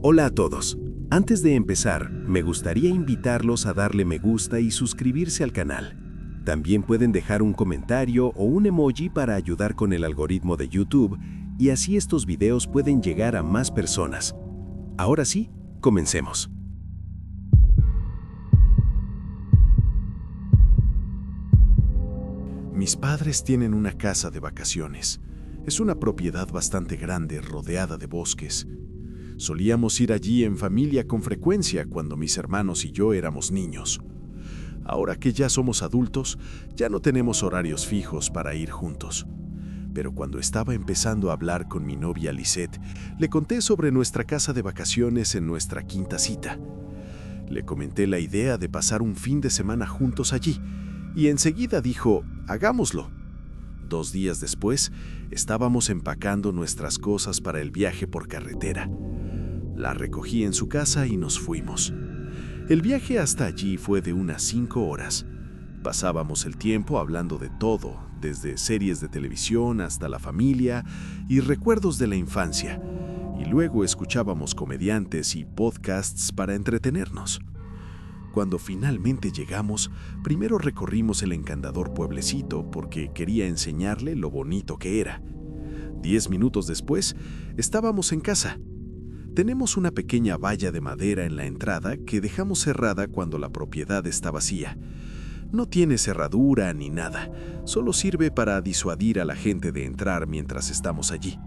Hola a todos. Antes de empezar, me gustaría invitarlos a darle me gusta y suscribirse al canal. También pueden dejar un comentario o un emoji para ayudar con el algoritmo de YouTube y así estos videos pueden llegar a más personas. Ahora sí, comencemos. Mis padres tienen una casa de vacaciones. Es una propiedad bastante grande, rodeada de bosques. Solíamos ir allí en familia con frecuencia cuando mis hermanos y yo éramos niños. Ahora que ya somos adultos, ya no tenemos horarios fijos para ir juntos. Pero cuando estaba empezando a hablar con mi novia Lisette, le conté sobre nuestra casa de vacaciones en nuestra quinta cita. Le comenté la idea de pasar un fin de semana juntos allí, y enseguida dijo, hagámoslo. 2 días después, estábamos empacando nuestras cosas para el viaje por carretera. La recogí en su casa y nos fuimos. El viaje hasta allí fue de unas 5 horas. Pasábamos el tiempo hablando de todo, desde series de televisión hasta la familia y recuerdos de la infancia, y luego escuchábamos comediantes y podcasts para entretenernos. Cuando finalmente llegamos, primero recorrimos el encantador pueblecito porque quería enseñarle lo bonito que era. 10 minutos después, estábamos en casa. Tenemos una pequeña valla de madera en la entrada que dejamos cerrada cuando la propiedad está vacía. No tiene cerradura ni nada, solo sirve para disuadir a la gente de entrar mientras estamos allí.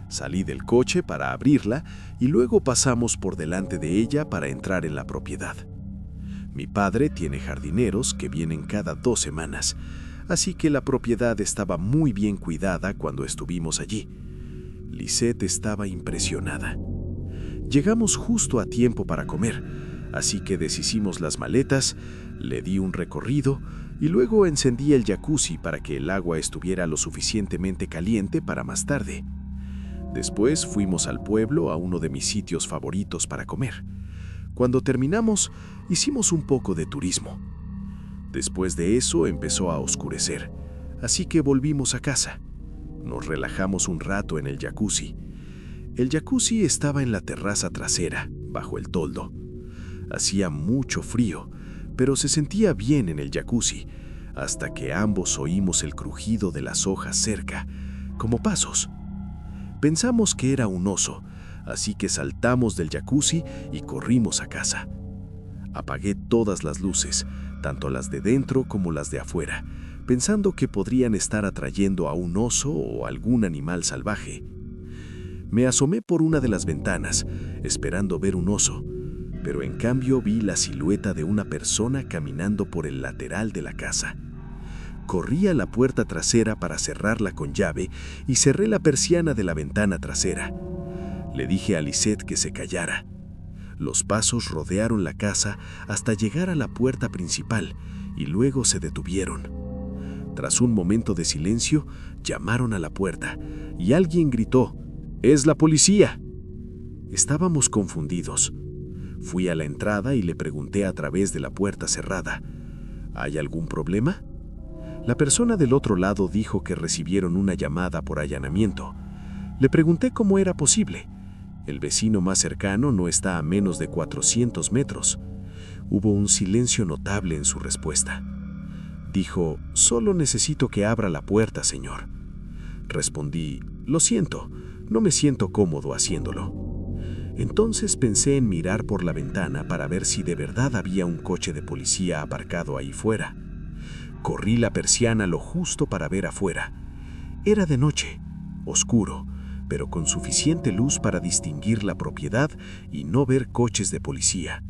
Salí del coche para abrirla y luego pasamos por delante de ella para entrar en la propiedad. Mi padre tiene jardineros que vienen cada 2 semanas, así que la propiedad estaba muy bien cuidada cuando estuvimos allí. Lisette estaba impresionada. Llegamos justo a tiempo para comer, así que deshicimos las maletas, le di un recorrido y luego encendí el jacuzzi para que el agua estuviera lo suficientemente caliente para más tarde. Después fuimos al pueblo a uno de mis sitios favoritos para comer. Cuando terminamos, hicimos un poco de turismo. Después de eso empezó a oscurecer, así que volvimos a casa. Nos relajamos un rato en el jacuzzi. El jacuzzi estaba en la terraza trasera, bajo el toldo. Hacía mucho frío, pero se sentía bien en el jacuzzi, hasta que ambos oímos el crujido de las hojas cerca, como pasos. Pensamos que era un oso, así que saltamos del jacuzzi y corrimos a casa. Apagué todas las luces, tanto las de dentro como las de afuera, pensando que podrían estar atrayendo a un oso o algún animal salvaje. Me asomé por una de las ventanas, esperando ver un oso, pero en cambio vi la silueta de una persona caminando por el lateral de la casa. Corrí a la puerta trasera para cerrarla con llave y cerré la persiana de la ventana trasera. Le dije a Lisette que se callara. Los pasos rodearon la casa hasta llegar a la puerta principal y luego se detuvieron. Tras un momento de silencio, llamaron a la puerta y alguien gritó, ¡Es la policía! Estábamos confundidos. Fui a la entrada y le pregunté a través de la puerta cerrada, ¿hay algún problema? La persona del otro lado dijo que recibieron una llamada por allanamiento. Le pregunté cómo era posible. El vecino más cercano no está a menos de 400 metros. Hubo un silencio notable en su respuesta. Dijo, solo necesito que abra la puerta, señor. Respondí, lo siento, no me siento cómodo haciéndolo. Entonces pensé en mirar por la ventana para ver si de verdad había un coche de policía aparcado ahí fuera. Corrí la persiana lo justo para ver afuera. Era de noche, oscuro, pero con suficiente luz para distinguir la propiedad y no ver coches de policía.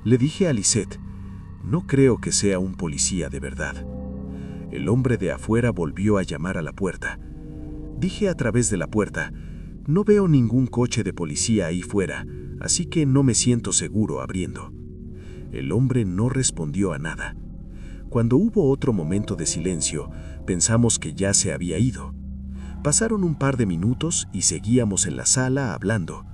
Le dije a Lisette, no creo que sea un policía de verdad. El hombre de afuera volvió a llamar a la puerta. Dije a través de la puerta, no veo ningún coche de policía ahí fuera, así que no me siento seguro abriendo. El hombre no respondió a nada. Cuando hubo otro momento de silencio, pensamos que ya se había ido. Pasaron un par de minutos y seguíamos en la sala hablando.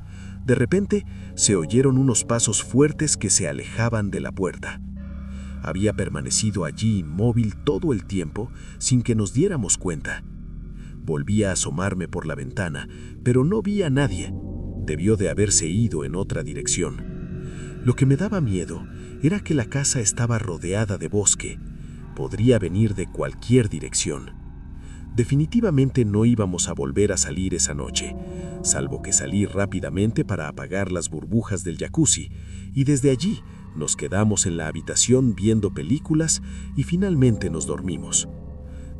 De repente, se oyeron unos pasos fuertes que se alejaban de la puerta. Había permanecido allí inmóvil todo el tiempo sin que nos diéramos cuenta. Volví a asomarme por la ventana, pero no vi a nadie. Debió de haberse ido en otra dirección. Lo que me daba miedo era que la casa estaba rodeada de bosque. Podría venir de cualquier dirección. Definitivamente no íbamos a volver a salir esa noche, salvo que salir rápidamente para apagar las burbujas del jacuzzi, y desde allí nos quedamos en la habitación viendo películas y finalmente nos dormimos.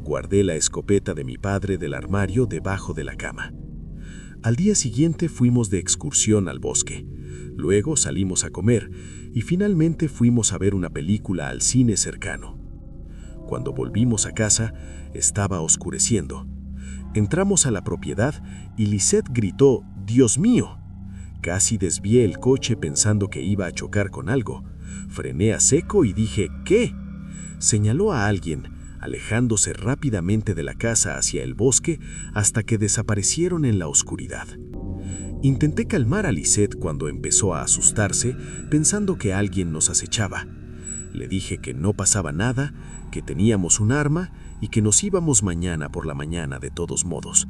Guardé la escopeta de mi padre del armario debajo de la cama. Al día siguiente fuimos de excursión al bosque. Luego salimos a comer y finalmente fuimos a ver una película al cine cercano. Cuando volvimos a casa, estaba oscureciendo. Entramos a la propiedad y Lisette gritó, «¡Dios mío!». Casi desvié el coche pensando que iba a chocar con algo. Frené a seco y dije, «¿Qué?». Señaló a alguien, alejándose rápidamente de la casa hacia el bosque hasta que desaparecieron en la oscuridad. Intenté calmar a Lisette cuando empezó a asustarse, pensando que alguien nos acechaba. Le dije que no pasaba nada, que teníamos un arma y que nos íbamos mañana por la mañana de todos modos,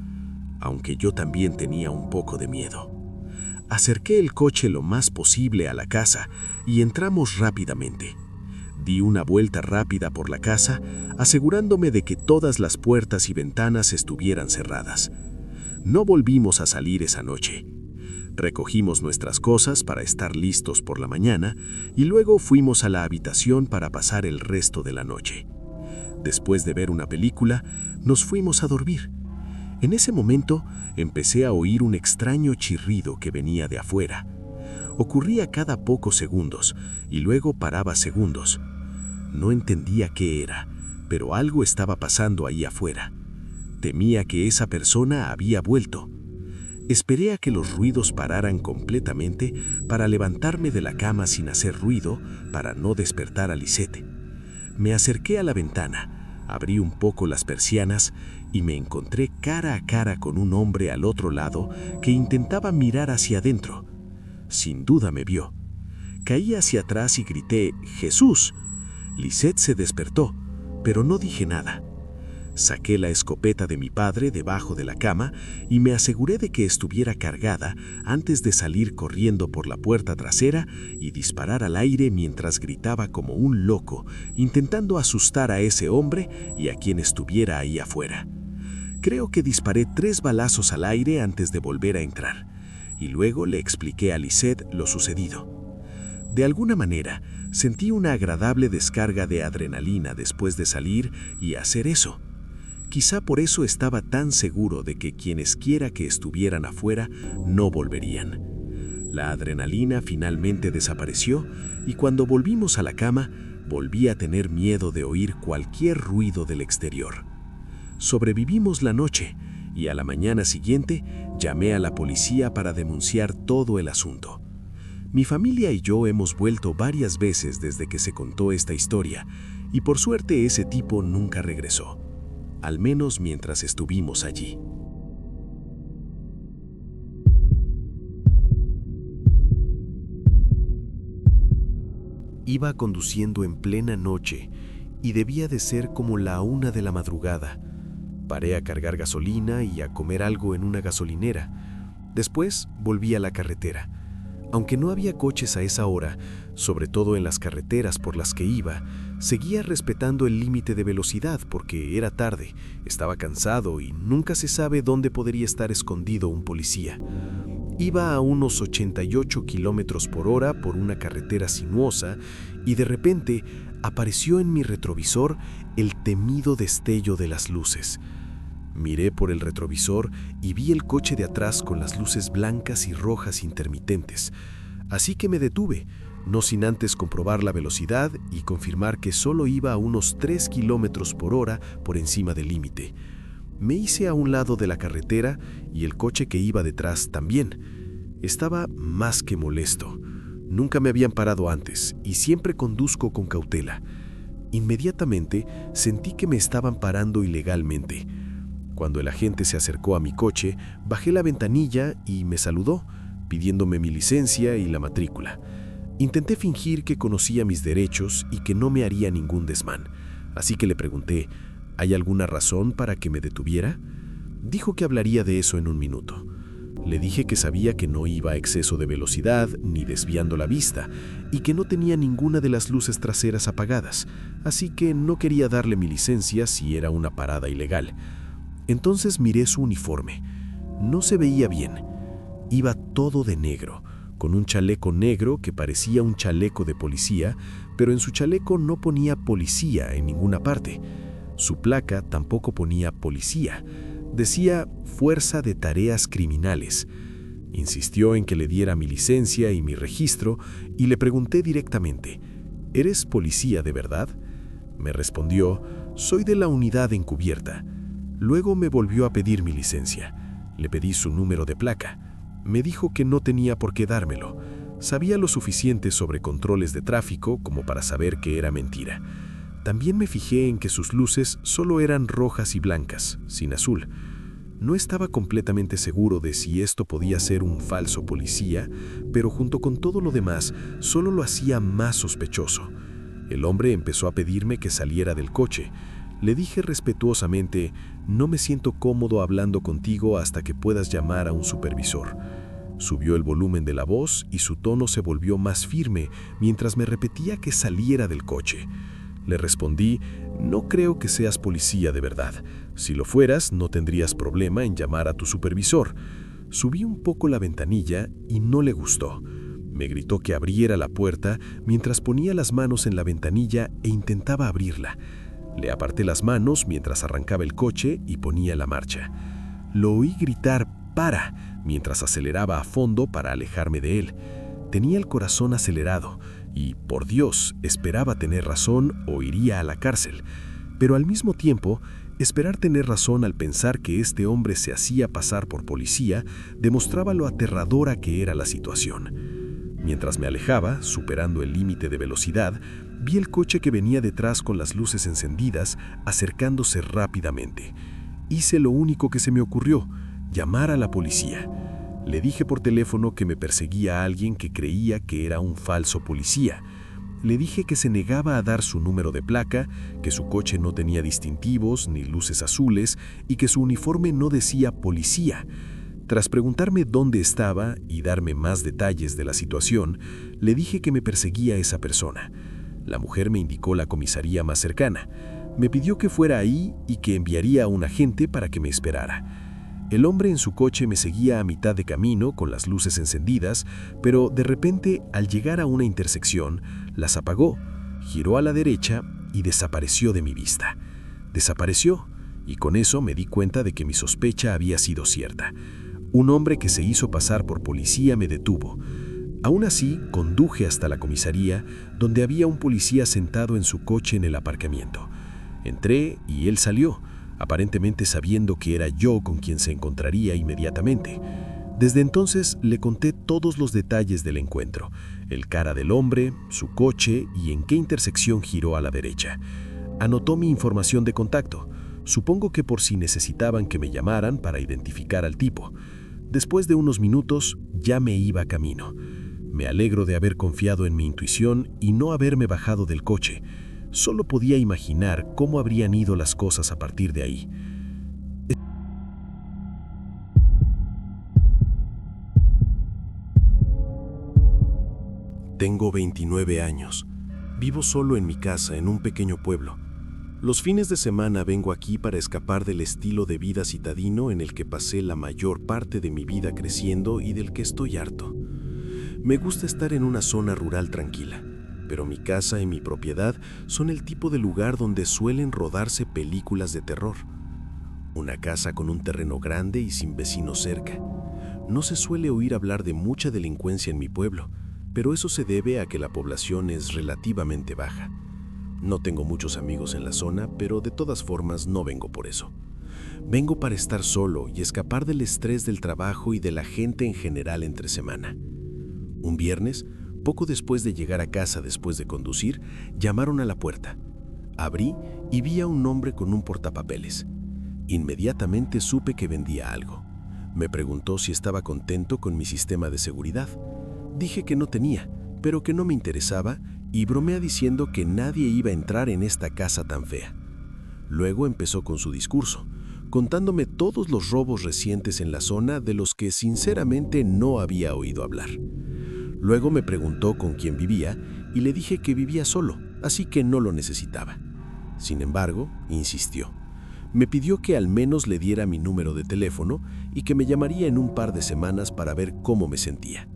aunque yo también tenía un poco de miedo. Acerqué el coche lo más posible a la casa y entramos rápidamente. Di una vuelta rápida por la casa, asegurándome de que todas las puertas y ventanas estuvieran cerradas. No volvimos a salir esa noche. Recogimos nuestras cosas para estar listos por la mañana y luego fuimos a la habitación para pasar el resto de la noche. Después de ver una película, nos fuimos a dormir. En ese momento, empecé a oír un extraño chirrido que venía de afuera. Ocurría cada pocos segundos y luego paraba segundos. No entendía qué era, pero algo estaba pasando ahí afuera. Temía que esa persona había vuelto. Esperé a que los ruidos pararan completamente para levantarme de la cama sin hacer ruido para no despertar a Lisette. Me acerqué a la ventana, abrí un poco las persianas y me encontré cara a cara con un hombre al otro lado que intentaba mirar hacia adentro. Sin duda me vio. Caí hacia atrás y grité, «¡Jesús!». Lisette se despertó, pero no dije nada. Saqué la escopeta de mi padre debajo de la cama y me aseguré de que estuviera cargada antes de salir corriendo por la puerta trasera y disparar al aire mientras gritaba como un loco, intentando asustar a ese hombre y a quien estuviera ahí afuera. Creo que disparé 3 balazos al aire antes de volver a entrar, y luego le expliqué a Lisette lo sucedido. De alguna manera, sentí una agradable descarga de adrenalina después de salir y hacer eso. Quizá por eso estaba tan seguro de que quienes quiera que estuvieran afuera no volverían. La adrenalina finalmente desapareció y cuando volvimos a la cama, volví a tener miedo de oír cualquier ruido del exterior. Sobrevivimos la noche y a la mañana siguiente llamé a la policía para denunciar todo el asunto. Mi familia y yo hemos vuelto varias veces desde que se contó esta historia y por suerte ese tipo nunca regresó. Al menos mientras estuvimos allí. Iba conduciendo en plena noche y debía de ser como la 1 de la madrugada. Paré a cargar gasolina y a comer algo en una gasolinera. Después volví a la carretera. Aunque no había coches a esa hora, sobre todo en las carreteras por las que iba, seguía respetando el límite de velocidad porque era tarde, estaba cansado y nunca se sabe dónde podría estar escondido un policía. Iba a unos 88 kilómetros por hora por una carretera sinuosa y de repente apareció en mi retrovisor el temido destello de las luces. Miré por el retrovisor y vi el coche de atrás con las luces blancas y rojas intermitentes. Así que me detuve, no sin antes comprobar la velocidad y confirmar que solo iba a unos 3 kilómetros por hora por encima del límite. Me hice a un lado de la carretera y el coche que iba detrás también. Estaba más que molesto. Nunca me habían parado antes y siempre conduzco con cautela. Inmediatamente sentí que me estaban parando ilegalmente. Cuando el agente se acercó a mi coche, bajé la ventanilla y me saludó, pidiéndome mi licencia y la matrícula. Intenté fingir que conocía mis derechos y que no me haría ningún desmán, así que le pregunté, ¿hay alguna razón para que me detuviera? Dijo que hablaría de eso en un minuto. Le dije que sabía que no iba a exceso de velocidad ni desviando la vista y que no tenía ninguna de las luces traseras apagadas, así que no quería darle mi licencia si era una parada ilegal. Entonces miré su uniforme. No se veía bien. Iba todo de negro, con un chaleco negro que parecía un chaleco de policía, pero en su chaleco no ponía policía en ninguna parte. Su placa tampoco ponía policía. Decía Fuerza de Tareas Criminales. Insistió en que le diera mi licencia y mi registro y le pregunté directamente, ¿eres policía de verdad? Me respondió, soy de la unidad encubierta. Luego me volvió a pedir mi licencia. Le pedí su número de placa. Me dijo que no tenía por qué dármelo. Sabía lo suficiente sobre controles de tráfico como para saber que era mentira. También me fijé en que sus luces solo eran rojas y blancas, sin azul. No estaba completamente seguro de si esto podía ser un falso policía, pero junto con todo lo demás, solo lo hacía más sospechoso. El hombre empezó a pedirme que saliera del coche. Le dije respetuosamente, no me siento cómodo hablando contigo hasta que puedas llamar a un supervisor. Subió el volumen de la voz y su tono se volvió más firme mientras me repetía que saliera del coche. Le respondí, no creo que seas policía de verdad. Si lo fueras, no tendrías problema en llamar a tu supervisor. Subí un poco la ventanilla y no le gustó. Me gritó que abriera la puerta mientras ponía las manos en la ventanilla e intentaba abrirla. Le aparté las manos mientras arrancaba el coche y ponía la marcha. Lo oí gritar «para» mientras aceleraba a fondo para alejarme de él. Tenía el corazón acelerado y, por Dios, esperaba tener razón o iría a la cárcel. Pero al mismo tiempo, esperar tener razón al pensar que este hombre se hacía pasar por policía demostraba lo aterradora que era la situación. Mientras me alejaba, superando el límite de velocidad, vi el coche que venía detrás con las luces encendidas, acercándose rápidamente. Hice lo único que se me ocurrió, llamar a la policía. Le dije por teléfono que me perseguía a alguien que creía que era un falso policía. Le dije que se negaba a dar su número de placa, que su coche no tenía distintivos ni luces azules y que su uniforme no decía policía. Tras preguntarme dónde estaba y darme más detalles de la situación, le dije que me perseguía esa persona. La mujer me indicó la comisaría más cercana. Me pidió que fuera ahí y que enviaría a un agente para que me esperara. El hombre en su coche me seguía a mitad de camino con las luces encendidas, pero de repente, al llegar a una intersección, las apagó, giró a la derecha y desapareció de mi vista. Desapareció, y con eso me di cuenta de que mi sospecha había sido cierta. Un hombre que se hizo pasar por policía me detuvo. Aún así, conduje hasta la comisaría, donde había un policía sentado en su coche en el aparcamiento. Entré y él salió, aparentemente sabiendo que era yo con quien se encontraría inmediatamente. Desde entonces le conté todos los detalles del encuentro, el cara del hombre, su coche y en qué intersección giró a la derecha. Anotó mi información de contacto, supongo que por si necesitaban que me llamaran para identificar al tipo. Después de unos minutos ya me iba camino. Me alegro de haber confiado en mi intuición y no haberme bajado del coche. Solo podía imaginar cómo habrían ido las cosas a partir de ahí. Tengo 29 años. Vivo solo en mi casa en un pequeño pueblo. Los fines de semana vengo aquí para escapar del estilo de vida citadino en el que pasé la mayor parte de mi vida creciendo y del que estoy harto. Me gusta estar en una zona rural tranquila, pero mi casa y mi propiedad son el tipo de lugar donde suelen rodarse películas de terror. Una casa con un terreno grande y sin vecinos cerca. No se suele oír hablar de mucha delincuencia en mi pueblo, pero eso se debe a que la población es relativamente baja. No tengo muchos amigos en la zona, pero de todas formas no vengo por eso. Vengo para estar solo y escapar del estrés del trabajo y de la gente en general entre semana. Un viernes, poco después de llegar a casa después de conducir, llamaron a la puerta. Abrí y vi a un hombre con un portapapeles. Inmediatamente supe que vendía algo. Me preguntó si estaba contento con mi sistema de seguridad. Dije que no tenía, pero que no me interesaba y bromeé diciendo que nadie iba a entrar en esta casa tan fea. Luego empezó con su discurso. contándome todos los robos recientes en la zona de los que sinceramente no había oído hablar. Luego me preguntó con quién vivía y le dije que vivía solo, así que no lo necesitaba. Sin embargo, insistió. Me pidió que al menos le diera mi número de teléfono y que me llamaría en un par de semanas para ver cómo me sentía.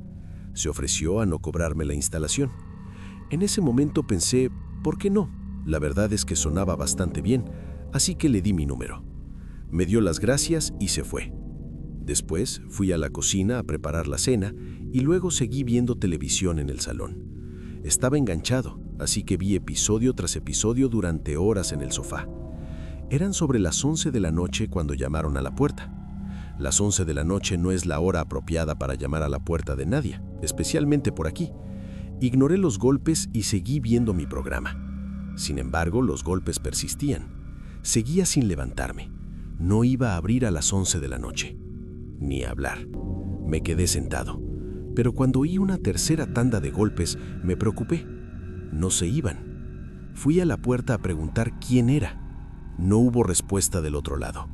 Se ofreció a no cobrarme la instalación. En ese momento pensé, ¿por qué no? La verdad es que sonaba bastante bien, así que le di mi número. Me dio las gracias y se fue. Después fui a la cocina a preparar la cena y luego seguí viendo televisión en el salón. Estaba enganchado, así que vi episodio tras episodio durante horas en el sofá. Eran sobre las 11 de la noche cuando llamaron a la puerta. Las 11 de la noche no es la hora apropiada para llamar a la puerta de nadie, especialmente por aquí. Ignoré los golpes y seguí viendo mi programa. Sin embargo, los golpes persistían. Seguía sin levantarme. No iba a abrir a las 11 de la noche. Ni hablar. Me quedé sentado. Pero cuando oí una tercera tanda de golpes, me preocupé. No se iban. Fui a la puerta a preguntar quién era. No hubo respuesta del otro lado.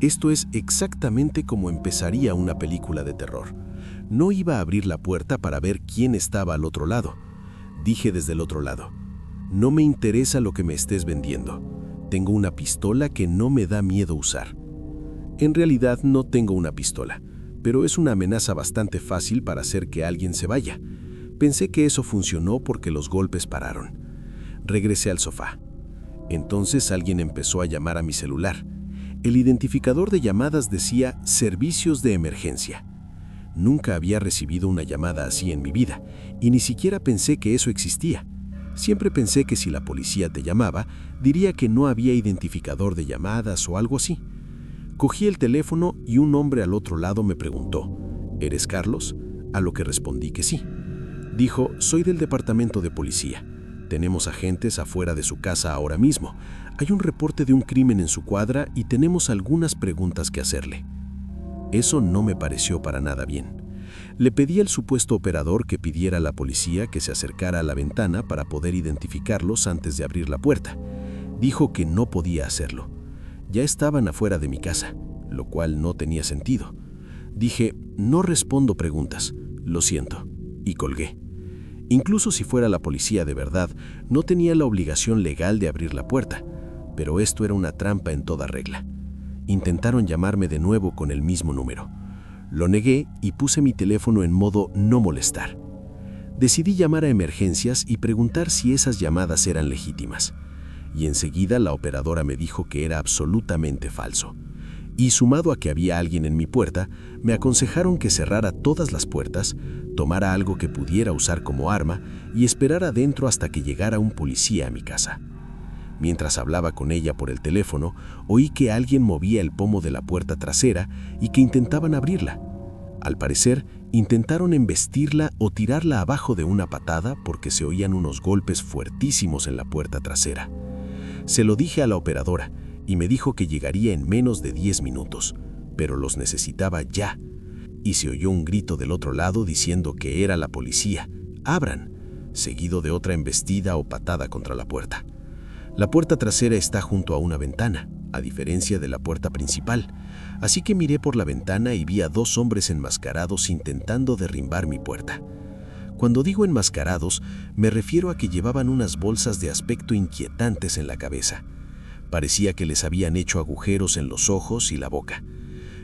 Esto es exactamente como empezaría una película de terror. No iba a abrir la puerta para ver quién estaba al otro lado. Dije desde el otro lado, no me interesa lo que me estés vendiendo. Tengo una pistola que no me da miedo usar. En realidad no tengo una pistola, pero es una amenaza bastante fácil para hacer que alguien se vaya. Pensé que eso funcionó porque los golpes pararon. Regresé al sofá. Entonces alguien empezó a llamar a mi celular. El identificador de llamadas decía «Servicios de emergencia». Nunca había recibido una llamada así en mi vida, y ni siquiera pensé que eso existía. Siempre pensé que si la policía te llamaba, diría que no había identificador de llamadas o algo así. Cogí el teléfono y un hombre al otro lado me preguntó, ¿eres Carlos? A lo que respondí que sí. Dijo, soy del departamento de policía. Tenemos agentes afuera de su casa ahora mismo. Hay un reporte de un crimen en su cuadra y tenemos algunas preguntas que hacerle. Eso no me pareció para nada bien. Le pedí al supuesto operador que pidiera a la policía que se acercara a la ventana para poder identificarlos antes de abrir la puerta. Dijo que no podía hacerlo. Ya estaban afuera de mi casa, lo cual no tenía sentido. Dije, no respondo preguntas, lo siento, y colgué. Incluso si fuera la policía de verdad, no tenía la obligación legal de abrir la puerta, pero esto era una trampa en toda regla. Intentaron llamarme de nuevo con el mismo número. Lo negué y puse mi teléfono en modo no molestar. Decidí llamar a emergencias y preguntar si esas llamadas eran legítimas. Y enseguida la operadora me dijo que era absolutamente falso. Y sumado a que había alguien en mi puerta, me aconsejaron que cerrara todas las puertas, tomara algo que pudiera usar como arma y esperara adentro hasta que llegara un policía a mi casa. Mientras hablaba con ella por el teléfono, oí que alguien movía el pomo de la puerta trasera y que intentaban abrirla. Al parecer, intentaron embestirla o tirarla abajo de una patada porque se oían unos golpes fuertísimos en la puerta trasera. Se lo dije a la operadora y me dijo que llegaría en menos de 10 minutos, pero los necesitaba ya. Y se oyó un grito del otro lado diciendo que era la policía. ¡Abran!, seguido de otra embestida o patada contra la puerta. La puerta trasera está junto a una ventana, a diferencia de la puerta principal, así que miré por la ventana y vi a 2 hombres enmascarados intentando derrumbar mi puerta. Cuando digo enmascarados, me refiero a que llevaban unas bolsas de aspecto inquietantes en la cabeza. Parecía que les habían hecho agujeros en los ojos y la boca.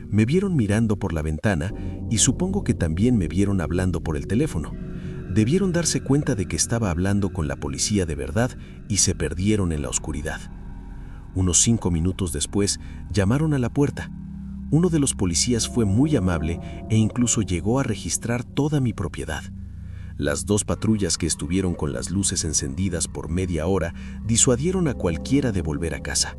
Me vieron mirando por la ventana y supongo que también me vieron hablando por el teléfono. Debieron darse cuenta de que estaba hablando con la policía de verdad y se perdieron en la oscuridad. Unos 5 minutos después, llamaron a la puerta. Uno de los policías fue muy amable e incluso llegó a registrar toda mi propiedad. Las 2 patrullas que estuvieron con las luces encendidas por media hora disuadieron a cualquiera de volver a casa.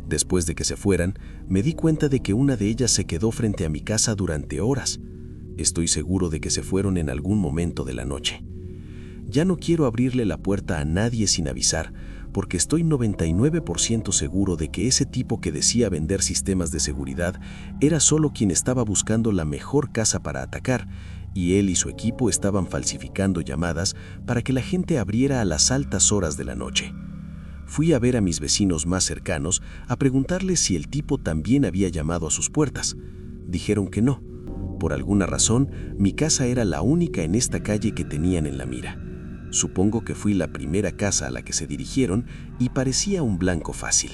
Después de que se fueran, me di cuenta de que una de ellas se quedó frente a mi casa durante horas. Estoy seguro de que se fueron en algún momento de la noche. Ya no quiero abrirle la puerta a nadie sin avisar, porque estoy 99% seguro de que ese tipo que decía vender sistemas de seguridad era solo quien estaba buscando la mejor casa para atacar, y él y su equipo estaban falsificando llamadas para que la gente abriera a las altas horas de la noche. Fui a ver a mis vecinos más cercanos a preguntarles si el tipo también había llamado a sus puertas. Dijeron que no. Por alguna razón, mi casa era la única en esta calle que tenían en la mira. Supongo que fui la primera casa a la que se dirigieron y parecía un blanco fácil.